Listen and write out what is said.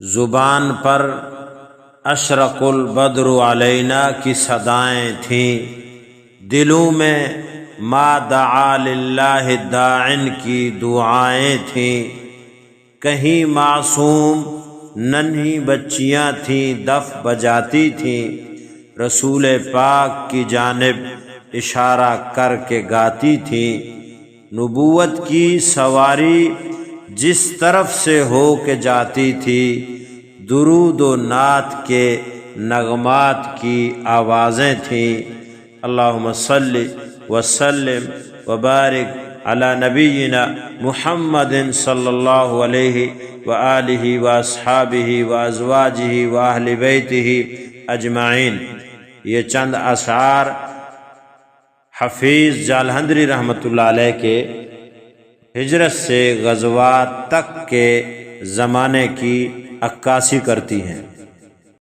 زبان پر اشرق البدر علینا کی صدائیں تھیں، دلوں میں ما دعا للہ داعن کی دعائیں تھیں، کہیں معصوم ننھی بچیاں تھیں دف بجاتی تھیں، رسول پاک کی جانب اشارہ کر کے گاتی تھیں، نبوت کی سواری جس طرف سے ہو کے جاتی تھی، درود و نعت کے نغمات کی آوازیں تھیں۔ اللہم صلی وسلم وبارک علی نبینا محمد صلی اللہ علیہ وآلہ واصحابہ وازواجہ واہل بیتہ اجمعین۔ یہ چند اشعار حفیظ جالندھری رحمۃ اللہ علیہ کے ہجرت سے غزوات تک کے زمانے کی عکاسی کرتی ہیں۔